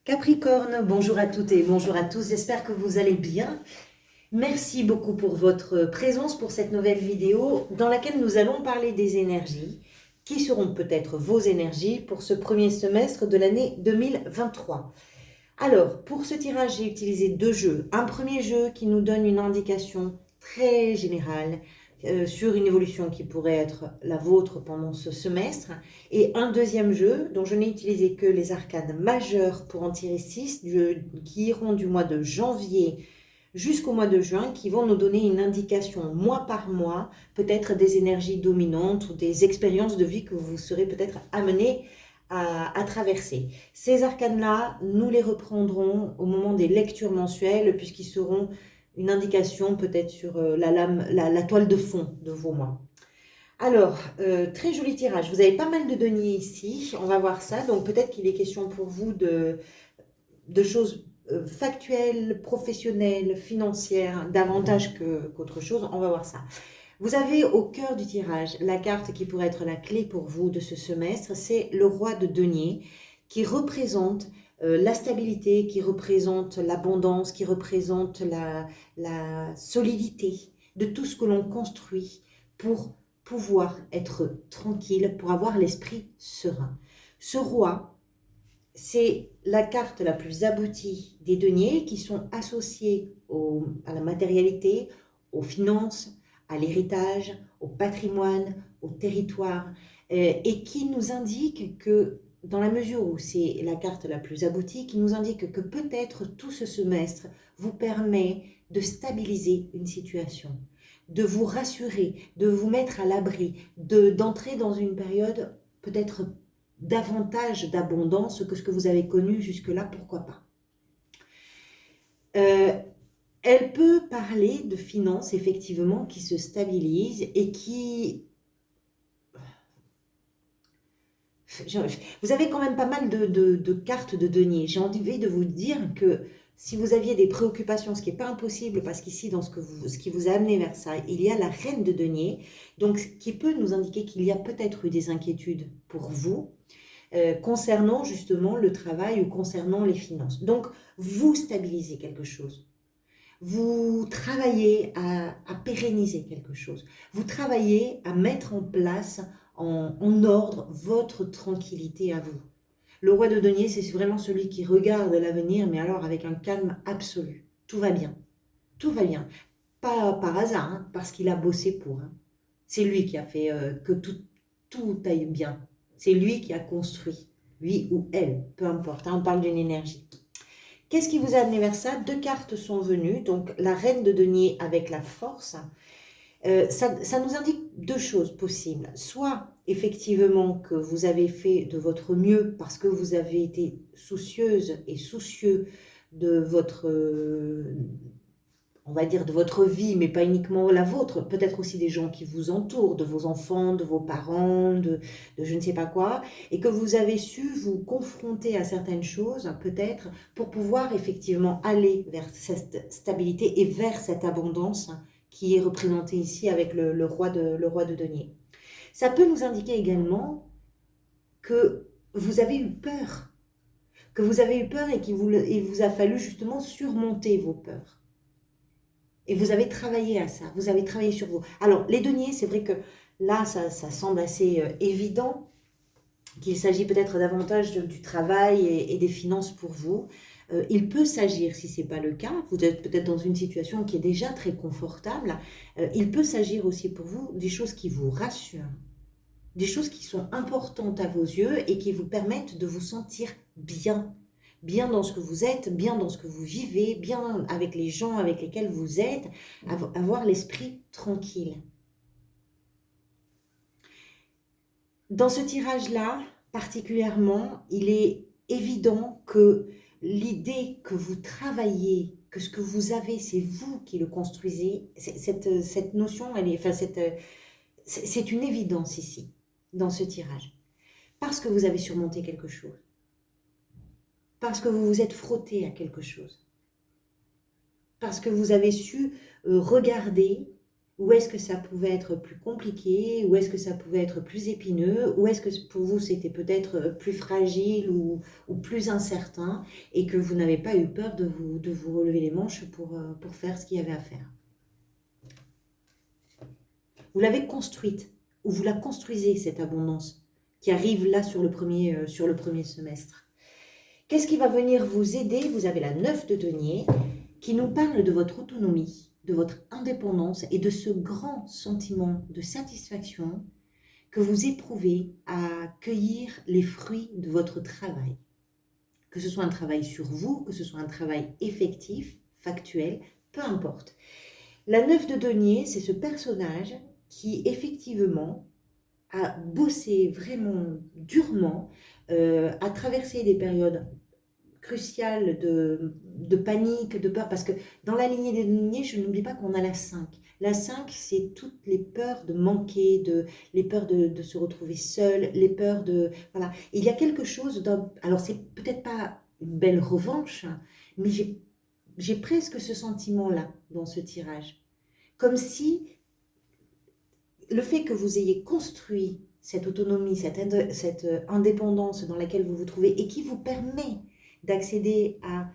Capricorne, bonjour à toutes et bonjour à tous, j'espère que vous allez bien. Merci beaucoup pour votre présence pour cette nouvelle vidéo dans laquelle nous allons parler des énergies qui seront peut-être vos énergies pour ce premier semestre de l'année 2023. Alors, pour ce tirage, j'ai utilisé deux jeux. Un premier jeu qui nous donne une indication très générale sur une évolution qui pourrait être la vôtre pendant ce semestre. Et un deuxième jeu dont je n'ai utilisé que les arcanes majeures pour en tirer 6, qui iront du mois de janvier jusqu'au mois de juin, qui vont nous donner une indication mois par mois, peut-être des énergies dominantes ou des expériences de vie que vous serez peut-être amenés à traverser. Ces arcanes-là, nous les reprendrons au moment des lectures mensuelles, puisqu'ils seront une indication peut-être sur la toile de fond de vos mois. Alors, très joli tirage. Vous avez pas mal de deniers ici, on va voir ça. Donc peut-être qu'il est question pour vous de choses factuelles, professionnelles, financières, davantage qu'autre chose. On va voir ça. Vous avez au cœur du tirage la carte qui pourrait être la clé pour vous de ce semestre, c'est le roi de denier qui représente la stabilité, qui représente l'abondance, qui représente la solidité de tout ce que l'on construit pour pouvoir être tranquille, pour avoir l'esprit serein. Ce roi, c'est la carte la plus aboutie des deniers qui sont associés à la matérialité, aux finances, à l'héritage, au patrimoine, au territoire, et qui nous indique que, dans la mesure où c'est la carte la plus aboutie, qui nous indique que peut-être tout ce semestre vous permet de stabiliser une situation, de vous rassurer, de vous mettre à l'abri, d'entrer dans une période peut-être davantage d'abondance que ce que vous avez connu jusque-là, pourquoi pas. Elle peut parler de finances, effectivement, qui se stabilisent et qui... Vous avez quand même pas mal de cartes de denier. J'ai envie de vous dire que si vous aviez des préoccupations, ce qui n'est pas impossible, parce qu'ici, dans ce qui vous a amené vers ça, il y a la reine de denier, donc qui peut nous indiquer qu'il y a peut-être eu des inquiétudes pour vous, concernant justement le travail ou concernant les finances. Donc, vous stabilisez quelque chose. Vous travaillez à pérenniser quelque chose. Vous travaillez à mettre en place, en ordre, votre tranquillité à vous. Le roi de denier, c'est vraiment celui qui regarde l'avenir, mais alors avec un calme absolu. Tout va bien. Tout va bien. Pas par hasard, hein, parce qu'il a bossé pour. Hein. C'est lui qui a fait que tout aille bien. C'est lui qui a construit. Lui ou elle, peu importe. Hein, on parle d'une énergie. Qu'est-ce qui vous a amené vers ça? Deux cartes sont venues. Donc, la reine de denier avec la force. Ça nous indique deux choses possibles. Soit, effectivement, que vous avez fait de votre mieux parce que vous avez été soucieuse et soucieux de votre... on va dire de votre vie, mais pas uniquement la vôtre, peut-être aussi des gens qui vous entourent, de vos enfants, de vos parents, de je ne sais pas quoi, et que vous avez su vous confronter à certaines choses, peut-être, pour pouvoir effectivement aller vers cette stabilité et vers cette abondance qui est représentée ici avec le roi de denier. Ça peut nous indiquer également que vous avez eu peur, et qu'il vous a fallu justement surmonter vos peurs. Et vous avez travaillé à ça, vous avez travaillé sur vous. Alors, les deniers, c'est vrai que là, ça semble assez évident qu'il s'agit peut-être davantage du travail et des finances pour vous. Il peut s'agir, si ce n'est pas le cas, vous êtes peut-être dans une situation qui est déjà très confortable, il peut s'agir aussi pour vous des choses qui vous rassurent, des choses qui sont importantes à vos yeux et qui vous permettent de vous sentir bien. Bien dans ce que vous êtes, bien dans ce que vous vivez, bien avec les gens avec lesquels vous êtes, avoir l'esprit tranquille. Dans ce tirage-là, particulièrement, il est évident que l'idée que vous travaillez, que ce que vous avez, c'est vous qui le construisez, cette notion, c'est une évidence ici, dans ce tirage. Parce que vous avez surmonté quelque chose. Parce que vous vous êtes frotté à quelque chose. Parce que vous avez su regarder Ou est-ce que ça pouvait être plus compliqué? Ou est-ce que ça pouvait être plus épineux? Ou est-ce que pour vous, c'était peut-être plus fragile ou plus incertain et que vous n'avez pas eu peur de vous relever les manches pour faire ce qu'il y avait à faire? Vous l'avez construite ou vous la construisez, cette abondance qui arrive là sur le premier semestre. Qu'est-ce qui va venir vous aider? Vous avez la 9 de denier qui nous parle de votre autonomie, de votre indépendance et de ce grand sentiment de satisfaction que vous éprouvez à cueillir les fruits de votre travail. Que ce soit un travail sur vous, que ce soit un travail effectif, factuel, peu importe. La 9 de denier, c'est ce personnage qui effectivement a bossé vraiment durement, a traversé des périodes cruciales de panique, de peur, parce que dans la lignée des deniers, je n'oublie pas qu'on a la 5. La 5, c'est toutes les peurs de manquer, les peurs de se retrouver seul, les peurs de... Voilà. Il y a quelque chose... Alors, c'est peut-être pas une belle revanche, hein, mais j'ai presque ce sentiment-là dans ce tirage. Comme si le fait que vous ayez construit cette autonomie, cette indépendance dans laquelle vous vous trouvez et qui vous permet d'accéder à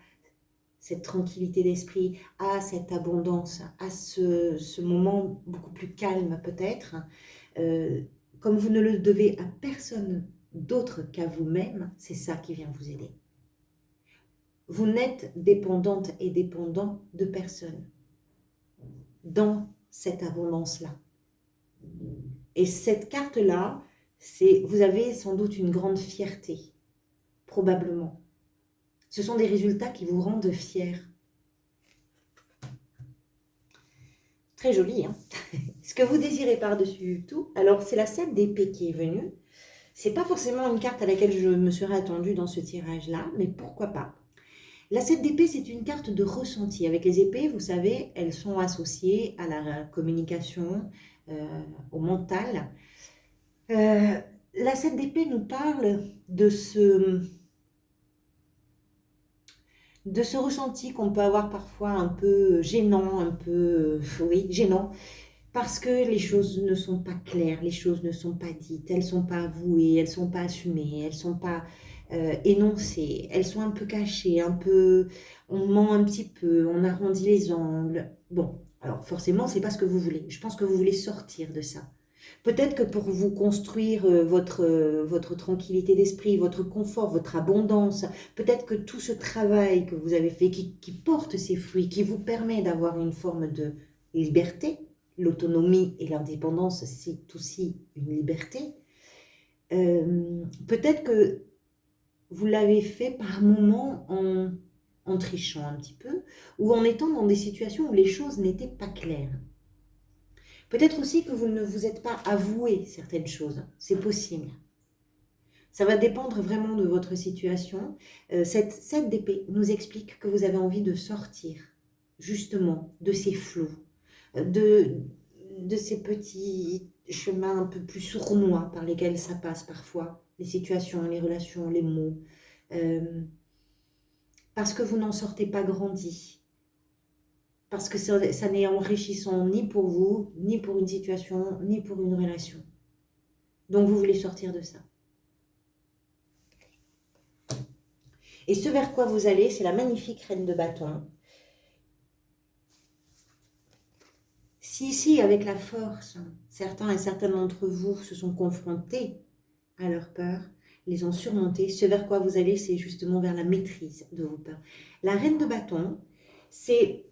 cette tranquillité d'esprit, à cette abondance, à ce moment beaucoup plus calme peut-être, comme vous ne le devez à personne d'autre qu'à vous-même, c'est ça qui vient vous aider. Vous n'êtes dépendante et dépendant de personne dans cette abondance-là. Et cette carte-là, vous avez sans doute une grande fierté, probablement. Ce sont des résultats qui vous rendent fiers. Très joli, hein? Ce que vous désirez par-dessus tout, alors c'est la 7 d'épée qui est venue. C'est pas forcément une carte à laquelle je me serais attendue dans ce tirage-là, mais pourquoi pas? La 7 d'épée, c'est une carte de ressenti. Avec les épées, vous savez, elles sont associées à la communication, au mental. La 7 d'épée nous parle de ce ressenti qu'on peut avoir parfois un peu gênant, un peu, oui, gênant, parce que les choses ne sont pas claires, les choses ne sont pas dites, elles ne sont pas avouées, elles ne sont pas assumées, elles ne sont pas énoncées, elles sont un peu cachées, un peu, on ment un petit peu, on arrondit les angles. Bon, alors forcément, c'est pas ce que vous voulez. Je pense que vous voulez sortir de ça. Peut-être que pour vous construire votre tranquillité d'esprit, votre confort, votre abondance, peut-être que tout ce travail que vous avez fait, qui porte ses fruits, qui vous permet d'avoir une forme de liberté, l'autonomie et l'indépendance, c'est aussi une liberté, peut-être que vous l'avez fait par moments en trichant un petit peu, ou en étant dans des situations où les choses n'étaient pas claires. Peut-être aussi que vous ne vous êtes pas avoué certaines choses, c'est possible. Ça va dépendre vraiment de votre situation. Cette 7 d'épée nous explique que vous avez envie de sortir, justement, de ces flots, de ces petits chemins un peu plus sournois par lesquels ça passe parfois, les situations, les relations, les mots, parce que vous n'en sortez pas grandi. Parce que ça n'est enrichissant ni pour vous, ni pour une situation, ni pour une relation. Donc vous voulez sortir de ça. Et ce vers quoi vous allez, c'est la magnifique reine de bâton. Si ici, avec la force, certains et certaines d'entre vous se sont confrontés à leurs peurs, les ont surmontés, ce vers quoi vous allez, c'est justement vers la maîtrise de vos peurs. La reine de bâton, c'est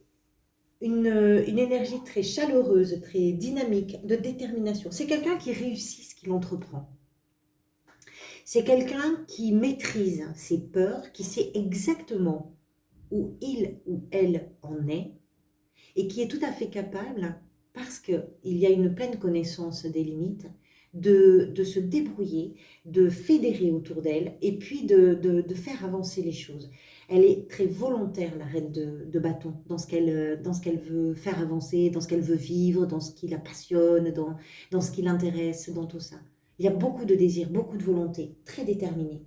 une énergie très chaleureuse, très dynamique, de détermination. C'est quelqu'un qui réussit ce qu'il entreprend. C'est quelqu'un qui maîtrise ses peurs, qui sait exactement où il ou elle en est et qui est tout à fait capable, parce qu'il y a une pleine connaissance des limites, de se débrouiller, de fédérer autour d'elle et puis de faire avancer les choses. Elle est très volontaire, la reine de bâton, dans ce qu'elle veut faire avancer, dans ce qu'elle veut vivre, dans ce qui la passionne, dans ce qui l'intéresse, dans tout ça. Il y a beaucoup de désir, beaucoup de volonté, très déterminée.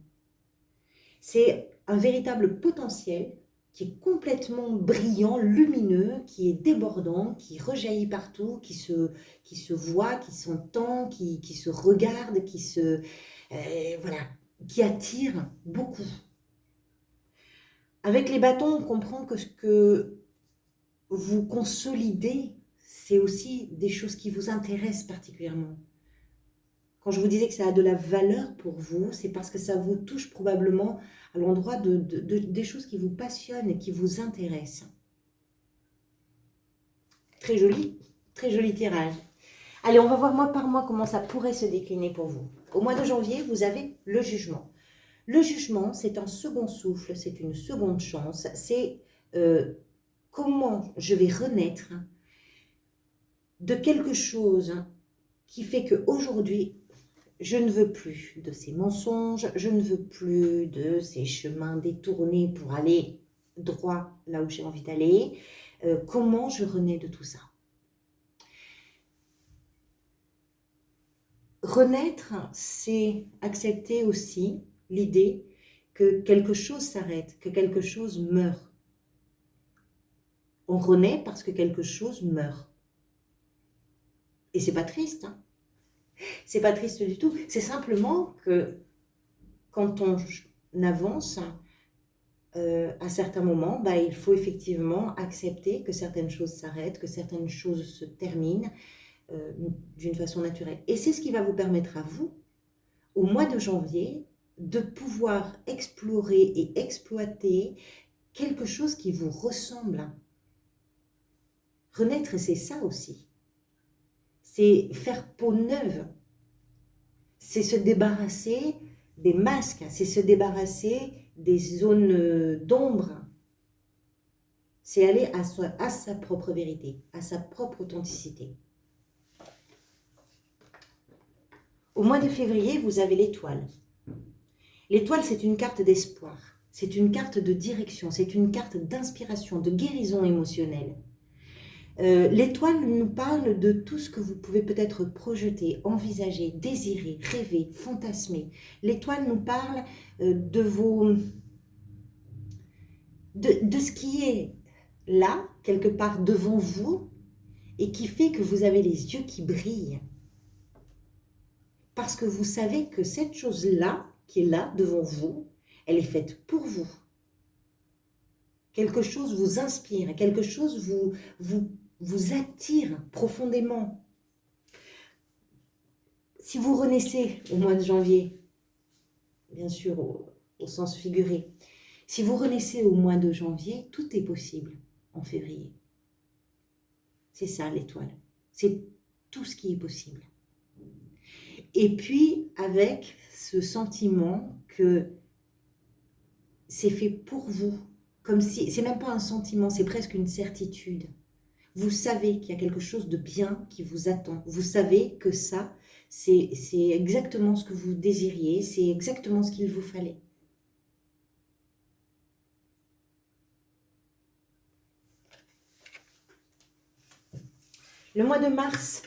C'est un véritable potentiel qui est complètement brillant, lumineux, qui est débordant, qui rejaillit partout, qui se voit, qui s'entend, qui se regarde, voilà, qui attire beaucoup. Avec les bâtons, on comprend que ce que vous consolidez, c'est aussi des choses qui vous intéressent particulièrement. Quand je vous disais que ça a de la valeur pour vous, c'est parce que ça vous touche probablement à l'endroit des choses qui vous passionnent et qui vous intéressent. Très joli tirage. Allez, on va voir mois par mois comment ça pourrait se décliner pour vous. Au mois de janvier, vous avez le jugement. Le jugement, c'est un second souffle, c'est une seconde chance, c'est comment je vais renaître de quelque chose qui fait qu'aujourd'hui, je ne veux plus de ces mensonges, je ne veux plus de ces chemins détournés pour aller droit là où j'ai envie d'aller. Comment je renais de tout ça? Renaître, c'est accepter aussi l'idée que quelque chose s'arrête, que quelque chose meurt. On renaît parce que quelque chose meurt. Et c'est pas triste, hein. C'est pas triste du tout. C'est simplement que quand on avance, à certains moments, il faut effectivement accepter que certaines choses s'arrêtent, que certaines choses se terminent d'une façon naturelle. Et c'est ce qui va vous permettre à vous, au mois de janvier, de pouvoir explorer et exploiter quelque chose qui vous ressemble. Renaître, c'est ça aussi. C'est faire peau neuve. C'est se débarrasser des masques, c'est se débarrasser des zones d'ombre. C'est aller à sa propre vérité, à sa propre authenticité. Au mois de février, vous avez l'étoile. L'étoile, c'est une carte d'espoir, c'est une carte de direction, c'est une carte d'inspiration, de guérison émotionnelle. L'étoile nous parle de tout ce que vous pouvez peut-être projeter, envisager, désirer, rêver, fantasmer. L'étoile nous parle de ce qui est là, quelque part devant vous, et qui fait que vous avez les yeux qui brillent. Parce que vous savez que cette chose-là, qui est là devant vous, elle est faite pour vous. Quelque chose vous inspire, quelque chose vous attire profondément. Si vous renaissez au mois de janvier, bien sûr au sens figuré, si vous renaissez au mois de janvier, tout est possible en février. C'est ça l'étoile, c'est tout ce qui est possible. Et puis avec ce sentiment que c'est fait pour vous, comme si, c'est même pas un sentiment, c'est presque une certitude. Vous savez qu'il y a quelque chose de bien qui vous attend. Vous savez que ça, c'est exactement ce que vous désiriez, c'est exactement ce qu'il vous fallait. Le mois de mars,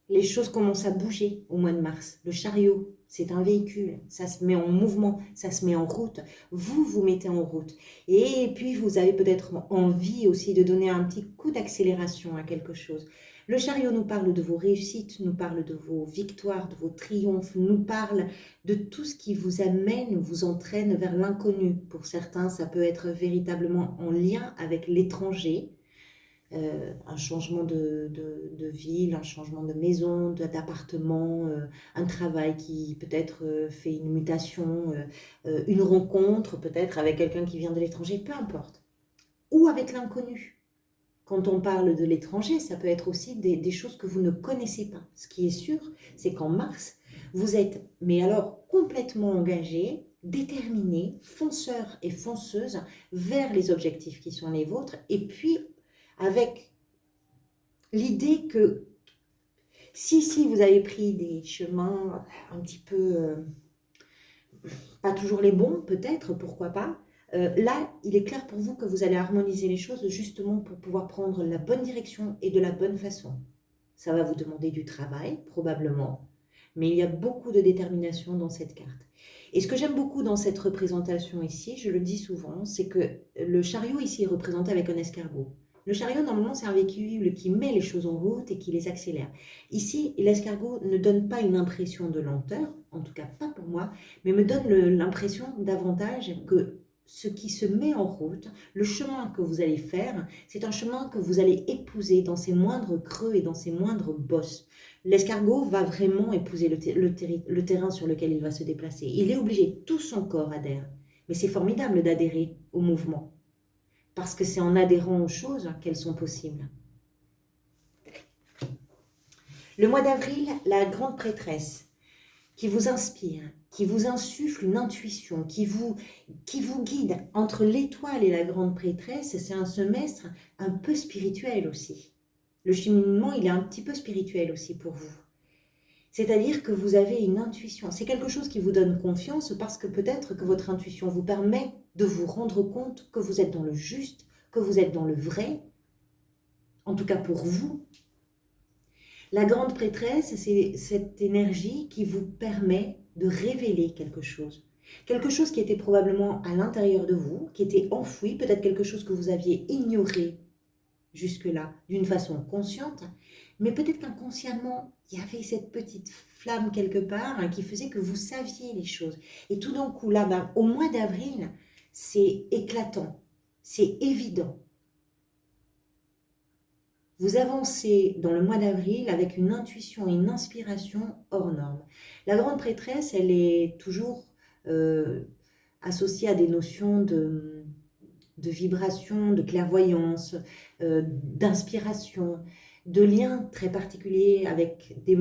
les choses commencent à bouger au mois de mars. Le chariot, c'est un véhicule, ça se met en mouvement, ça se met en route. Vous vous mettez en route. Et puis, vous avez peut-être envie aussi de donner un petit coup d'accélération à quelque chose. Le chariot nous parle de vos réussites, nous parle de vos victoires, de vos triomphes, nous parle de tout ce qui vous amène, vous entraîne vers l'inconnu. Pour certains, ça peut être véritablement en lien avec l'étranger. Un changement de ville, un changement de maison, d'appartement, un travail qui peut-être fait une mutation, une rencontre peut-être avec quelqu'un qui vient de l'étranger, peu importe. Ou avec l'inconnu. Quand on parle de l'étranger, ça peut être aussi des choses que vous ne connaissez pas. Ce qui est sûr, c'est qu'en mars, vous êtes, mais alors complètement engagé, déterminé, fonceur et fonceuse vers les objectifs qui sont les vôtres, et puis avec l'idée que si vous avez pris des chemins un petit peu, pas toujours les bons peut-être, pourquoi pas, là, il est clair pour vous que vous allez harmoniser les choses justement pour pouvoir prendre la bonne direction et de la bonne façon. Ça va vous demander du travail, probablement, mais il y a beaucoup de détermination dans cette carte. Et ce que j'aime beaucoup dans cette représentation ici, je le dis souvent, c'est que le chariot ici est représenté avec un escargot. Le chariot, normalement, c'est un véhicule qui met les choses en route et qui les accélère. Ici, l'escargot ne donne pas une impression de lenteur, en tout cas pas pour moi, mais me donne l'impression davantage que ce qui se met en route, le chemin que vous allez faire, c'est un chemin que vous allez épouser dans ses moindres creux et dans ses moindres bosses. L'escargot va vraiment épouser le terrain sur lequel il va se déplacer. Il est obligé, tout son corps adhère. Mais c'est formidable d'adhérer au mouvement, parce que c'est en adhérant aux choses qu'elles sont possibles. Le mois d'avril, la grande prêtresse qui vous inspire, qui vous insuffle une intuition, qui vous guide entre l'étoile et la grande prêtresse, c'est un semestre un peu spirituel aussi. Le cheminement, il est un petit peu spirituel aussi pour vous. C'est-à-dire que vous avez une intuition. C'est quelque chose qui vous donne confiance parce que peut-être que votre intuition vous permet de vous rendre compte que vous êtes dans le juste, que vous êtes dans le vrai, en tout cas pour vous. La grande prêtresse, c'est cette énergie qui vous permet de révéler quelque chose qui était probablement à l'intérieur de vous, qui était enfoui, peut-être quelque chose que vous aviez ignoré jusque-là d'une façon consciente, mais peut-être qu'inconsciemment, il y avait cette petite flamme quelque part qui faisait que vous saviez les choses. Et tout d'un coup, là, au mois d'avril, c'est éclatant, c'est évident. Vous avancez dans le mois d'avril avec une intuition et une inspiration hors norme. La grande prêtresse, elle est toujours associée à des notions de vibration, de clairvoyance, d'inspiration, de liens très particuliers avec des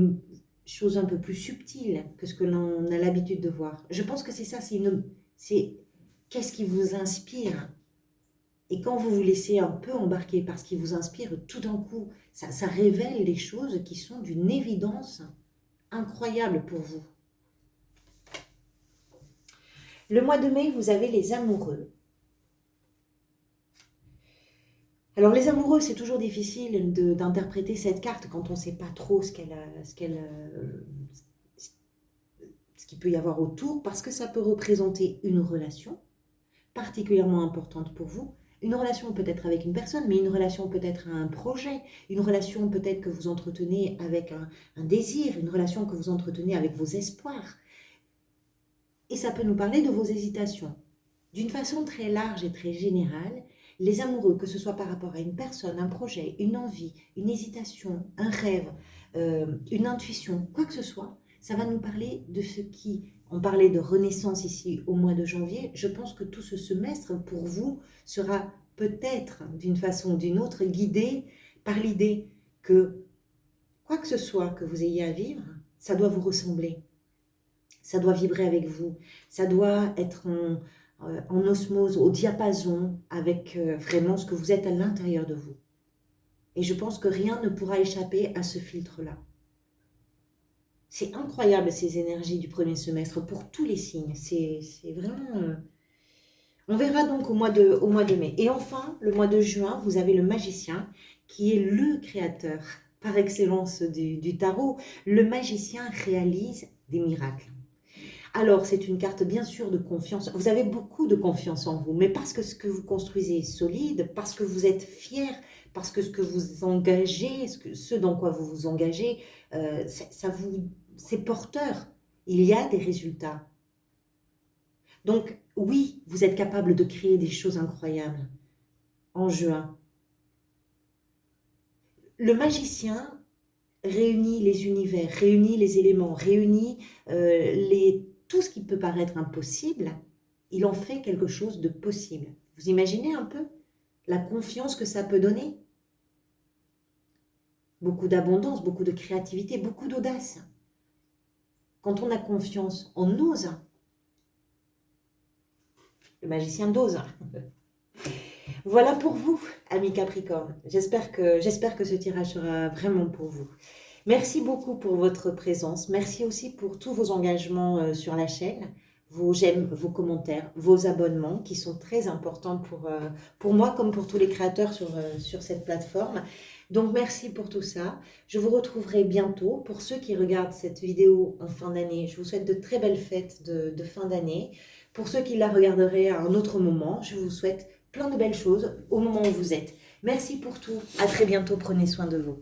choses un peu plus subtiles que ce que l'on a l'habitude de voir. Je pense que c'est ça, c'est qu'est-ce qui vous inspire. Et quand vous vous laissez un peu embarquer par ce qui vous inspire, tout d'un coup, ça révèle des choses qui sont d'une évidence incroyable pour vous. Le mois de mai, vous avez les amoureux. Alors les amoureux, c'est toujours difficile d'interpréter cette carte quand on ne sait pas trop ce qu'il peut y avoir autour, parce que ça peut représenter une relation particulièrement importante pour vous. Une relation peut-être avec une personne, mais une relation peut-être à un projet, une relation peut-être que vous entretenez avec un désir, une relation que vous entretenez avec vos espoirs. Et ça peut nous parler de vos hésitations. D'une façon très large et très générale, les amoureux, que ce soit par rapport à une personne, un projet, une envie, une hésitation, un rêve, une intuition, quoi que ce soit, ça va nous parler de ce qui... On parlait de renaissance ici au mois de janvier. Je pense que tout ce semestre, pour vous, sera peut-être d'une façon ou d'une autre guidé par l'idée que quoi que ce soit que vous ayez à vivre, ça doit vous ressembler. Ça doit vibrer avec vous. Ça doit être en osmose, au diapason avec vraiment ce que vous êtes à l'intérieur de vous. Et je pense que rien ne pourra échapper à ce filtre-là. C'est incroyable ces énergies du premier semestre pour tous les signes. C'est vraiment... On verra donc au mois de mai. Et enfin, le mois de juin, vous avez le magicien qui est le créateur par excellence du tarot. Le magicien réalise des miracles. Alors, c'est une carte bien sûr de confiance. Vous avez beaucoup de confiance en vous, mais parce que ce que vous construisez est solide, parce que vous êtes fier, parce que ce que vous engagez, ce dans quoi vous vous engagez, c'est porteur. Il y a des résultats. Donc, oui, vous êtes capable de créer des choses incroyables en juin. Le magicien réunit les univers, réunit les éléments, réunit tout ce qui peut paraître impossible, il en fait quelque chose de possible. Vous imaginez un peu la confiance que ça peut donner? Beaucoup d'abondance, beaucoup de créativité, beaucoup d'audace. Quand on a confiance, on ose. Le magicien dose. Voilà pour vous, amis Capricorne. J'espère que ce tirage sera vraiment pour vous. Merci beaucoup pour votre présence. Merci aussi pour tous vos engagements sur la chaîne, vos j'aime, vos commentaires, vos abonnements qui sont très importants pour moi comme pour tous les créateurs sur cette plateforme. Donc merci pour tout ça. Je vous retrouverai bientôt. Pour ceux qui regardent cette vidéo en fin d'année, je vous souhaite de très belles fêtes de fin d'année. Pour ceux qui la regarderaient à un autre moment, je vous souhaite plein de belles choses au moment où vous êtes. Merci pour tout. À très bientôt. Prenez soin de vous.